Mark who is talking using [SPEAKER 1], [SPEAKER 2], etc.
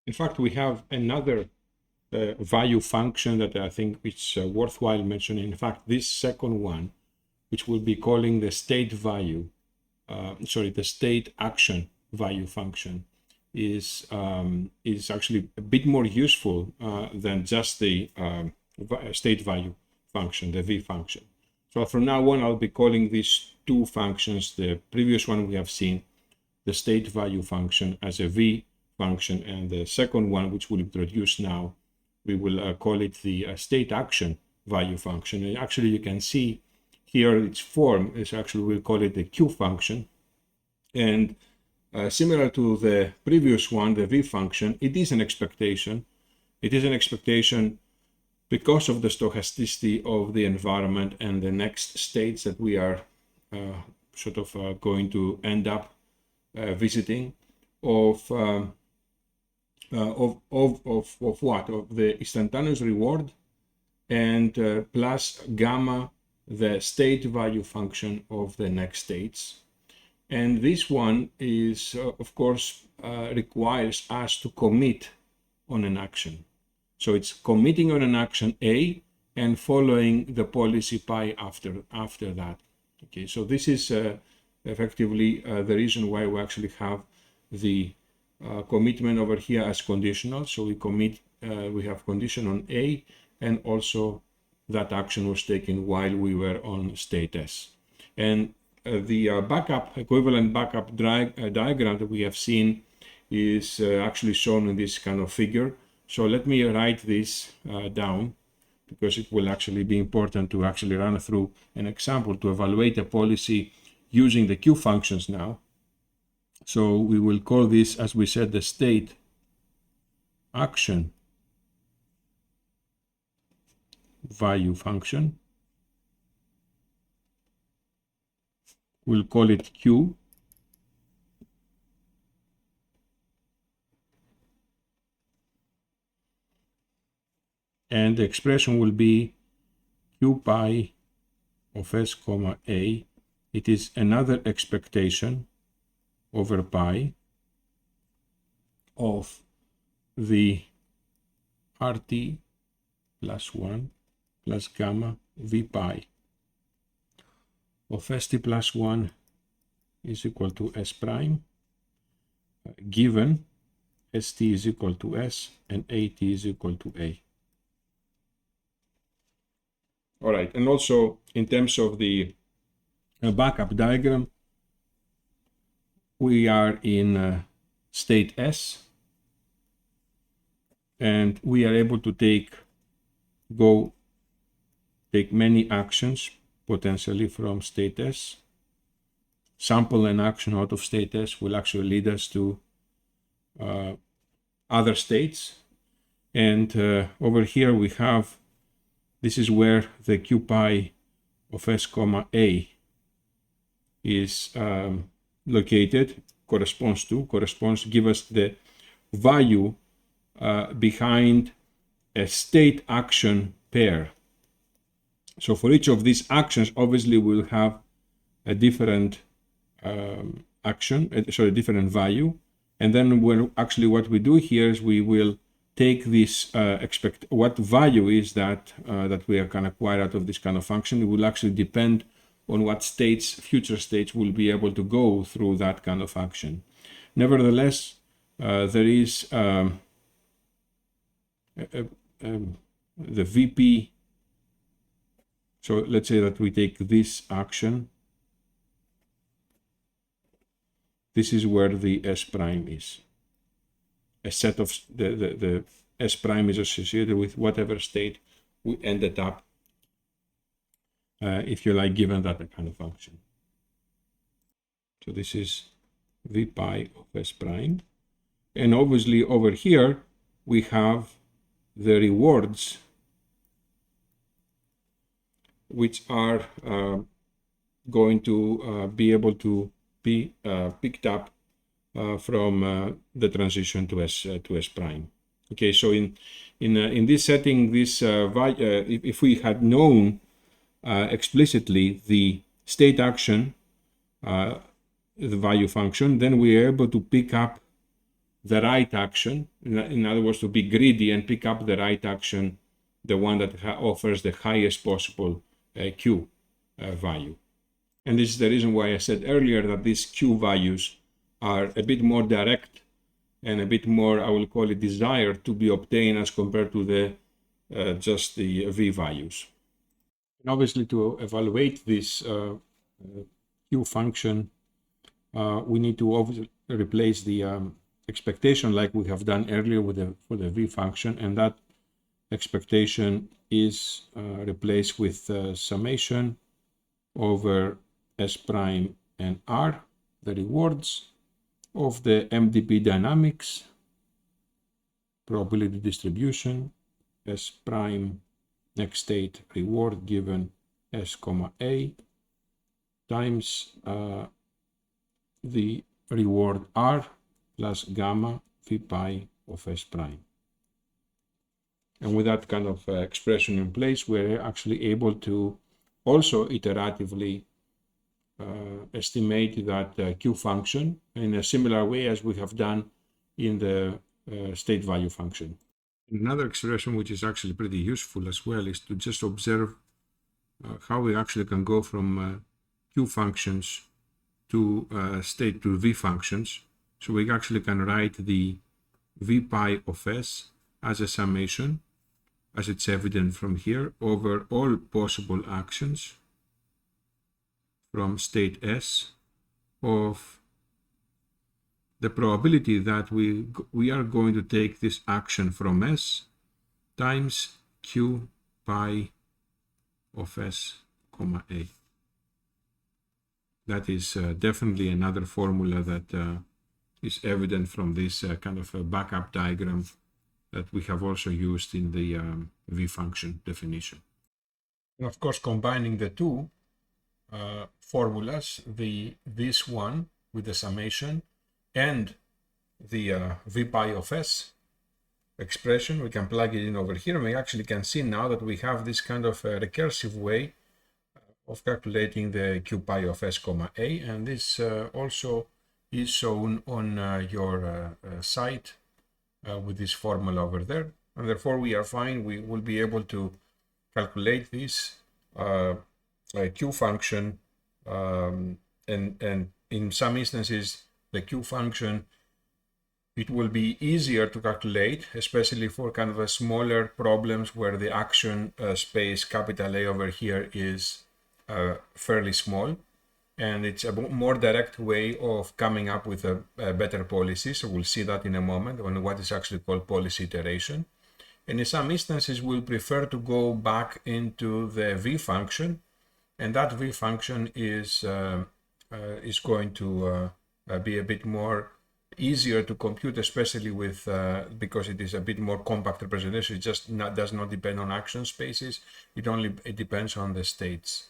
[SPEAKER 1] In fact, we have another value function that I think it's worthwhile mentioning. In fact, this second one, which we'll be calling the state value, the state action value function, is actually a bit more useful than just the state value function, the v function. So from now on, I'll be calling these two functions. The previous one we have seen, the state value function, as a v function, and the second one, which we'll introduce now, we will call it the state action value function. And actually, you can see here its form is actually, we'll call it the q function. And similar to the previous one, the v function, it is an expectation. It is an expectation because of the stochasticity of the environment and the next states that we are going to end up visiting, of what? Of the instantaneous reward, and plus gamma, the state value function of the next states. And this one is, of course, requires us to commit on an action. So it's committing on an action A and following the policy pi after that. Okay, so this is effectively the reason why we actually have the commitment over here as conditional. So we have condition on A, and also that action was taken while we were on state S. And the equivalent backup diagram that we have seen is actually shown in this kind of figure. So let me write this down, because it will actually be important to actually run through an example to evaluate a policy using the Q functions now. So we will call this, as we said, the state action value function. We'll call it Q. And the expression will be Q pi of S comma A. It is another expectation over pi of the RT plus 1 plus gamma V pi of ST plus 1 is equal to S prime, given ST is equal to S and AT is equal to A. All right, and also in terms of the backup diagram, we are in state S, and we are able to take many actions potentially from state S. Sample an action out of state S will actually lead us to other states. And over here we have, this is where the Q pi of S comma A is located, corresponds to give us the value behind a state action pair. So for each of these actions, obviously we'll have a different different value. And then what we do here is we will take this what value is that we can acquire out of this kind of function. It will actually depend on what future states will be able to go through that kind of action. Nevertheless, there is the VP. So let's say that we take this action. This is where the S prime is. A set of the S prime is associated with whatever state we ended up, if you like, given that kind of function. So this is V pi of S prime. And obviously over here, we have the rewards, which are going to be able to be picked up from the transition to S prime. Okay, so in this setting, this if we had known explicitly the state action, the value function, then we are able to pick up the right action, in other words, to be greedy and pick up the right action, the one that offers the highest possible Q value. And this is the reason why I said earlier that these Q values are a bit more direct and a bit more, I will call it, desired to be obtained as compared to the just the V values. And obviously, to evaluate this Q function, we need to obviously replace the expectation like we have done earlier with for the V function, and that expectation is replaced with summation over S prime and R, the rewards of the MDP dynamics probability distribution, S prime next state reward given S comma A times the reward R plus gamma V pi of S prime. And with that kind of expression in place, we're actually able to also iteratively estimate that Q function in a similar way as we have done in the state value function. Another expression which is actually pretty useful as well is to just observe how we actually can go from Q functions to state to V functions. So we actually can write the V pi of S as a summation, as it's evident from here, over all possible actions from state S of the probability that we are going to take this action from S times Q pi of S comma A. That is definitely another formula that is evident from this kind of a backup diagram that we have also used in the V function definition. And of course, combining the two formulas, this one with the summation and the V pi of S expression, we can plug it in over here, and we actually can see now that we have this kind of recursive way of calculating the Q pi of S comma A, and this also is shown on your site with this formula over there, and therefore we are fine. We will be able to calculate this Q function, and in some instances the Q function, it will be easier to calculate, especially for kind of a smaller problems where the action space capital A over here is fairly small, and it's a more direct way of coming up with a better policy. So we'll see that in a moment on what is actually called policy iteration. And in some instances, we'll prefer to go back into the V function, and that V function is going to be a bit more easier to compute, especially with because it is a bit more compact representation. It just does not depend on action spaces. It depends on the states.